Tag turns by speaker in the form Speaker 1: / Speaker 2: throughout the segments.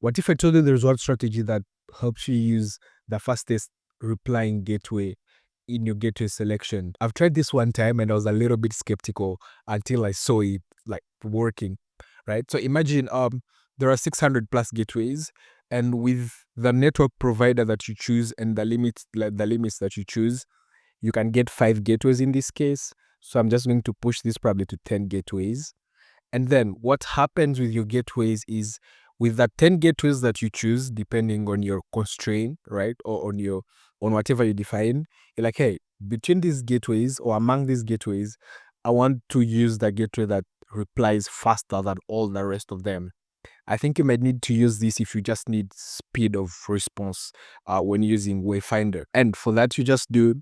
Speaker 1: What if I told you there's one strategy that helps you use the fastest replying gateway in your gateway selection? I've tried this one time and I was a little bit skeptical until I saw it like working, right? So imagine there are 600 plus gateways, and with the network provider that you choose and the limits that you choose, you can get 5 gateways in this case. So I'm just going to push this probably to 10 gateways. And then what happens with your gateways is, with the 10 gateways that you choose, depending on your constraint, right? Or on whatever you define, you're like, hey, between these gateways or among these gateways, I want to use the gateway that replies faster than all the rest of them. I think you might need to use this if you just need speed of response when using Wayfinder. And for that, you just do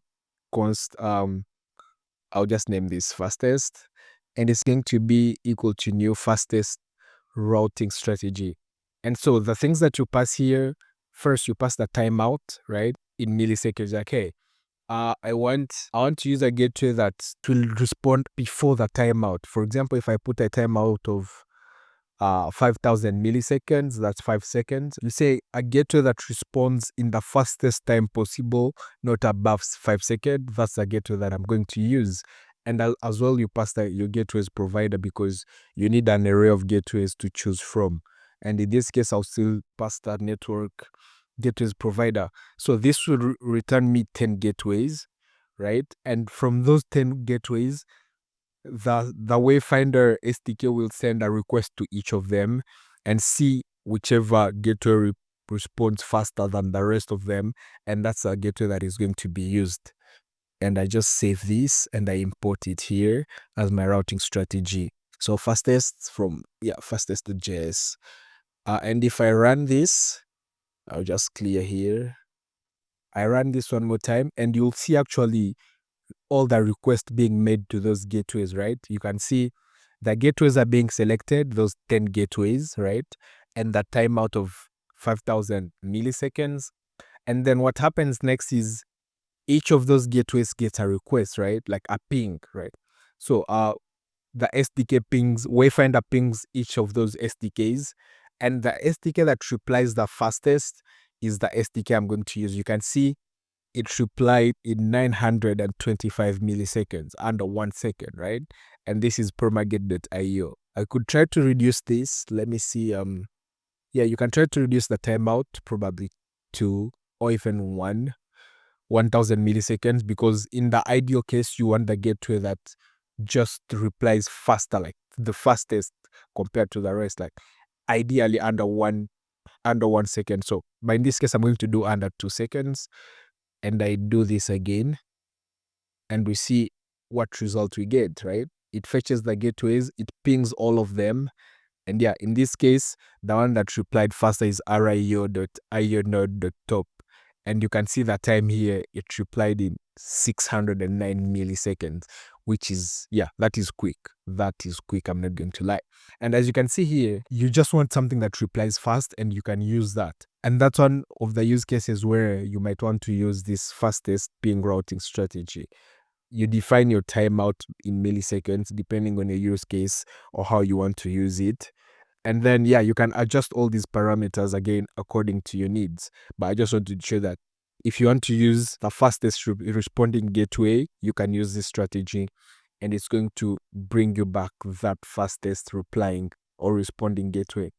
Speaker 1: I'll just name this fastest, and it's going to be equal to new fastest routing strategy. And so the things that you pass here, first you pass the timeout, right? In milliseconds. Like, hey, I want to use a gateway that will respond before the timeout. For example, if I put a timeout of 5,000 milliseconds, that's 5 seconds. You say a gateway that responds in the fastest time possible, not above 5 seconds. That's the gateway that I'm going to use. And as well, you pass your gateways provider, because you need an array of gateways to choose from. And in this case, I'll still pass that network gateways provider. So this will return me 10 gateways, right? And from those 10 gateways, the Wayfinder SDK will send a request to each of them and see whichever gateway responds faster than the rest of them, and that's a gateway that is going to be used. And I just save this and I import it here as my routing strategy. So fastest fastest to JS. And if I run this, I'll just clear here. I run this one more time and you'll see actually all the requests being made to those gateways, right? You can see the gateways are being selected, those 10 gateways, right? And the timeout of 5,000 milliseconds. And then what happens next is each of those gateways gets a request, right? Like a ping, right? So the SDK pings, Wayfinder pings each of those SDKs, and the SDK that replies the fastest is the SDK I'm going to use. You can see it replied in 925 milliseconds, under 1 second, right? And this is permaget.io. I could try to reduce this. Let me see. Yeah, you can try to reduce the timeout probably to, or even 1,000 milliseconds, because in the ideal case, you want the gateway that just replies faster, like the fastest compared to the rest, like ideally under 1 second. So, but in this case, I'm going to do under 2 seconds. And I do this again, and we see what result we get, right? It fetches the gateways, it pings all of them. And yeah, in this case, the one that replied faster is rio.ionode.top. And you can see the time here, it replied in 609 milliseconds, which is, yeah, that is quick. That is quick, I'm not going to lie. And as you can see here, you just want something that replies fast, and you can use that. And that's one of the use cases where you might want to use this fastest ping routing strategy. You define your timeout in milliseconds, depending on your use case or how you want to use it. And then, yeah, you can adjust all these parameters again according to your needs. But I just want to show that if you want to use the fastest responding gateway, you can use this strategy, and it's going to bring you back that fastest replying or responding gateway.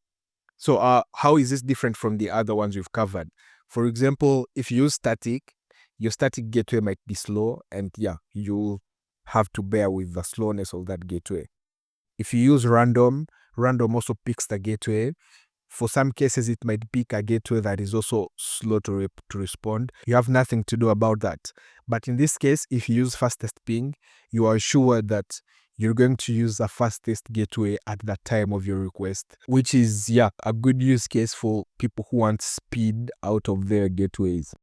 Speaker 1: So how is this different from the other ones we've covered? For example, if you use static, your static gateway might be slow, and yeah, you'll have to bear with the slowness of that gateway. If you use random also picks the gateway. For some cases, it might pick a gateway that is also slow to respond. You have nothing to do about that. But in this case, if you use fastest ping, you are sure that you're going to use the fastest gateway at the time of your request, which is, yeah, a good use case for people who want speed out of their gateways.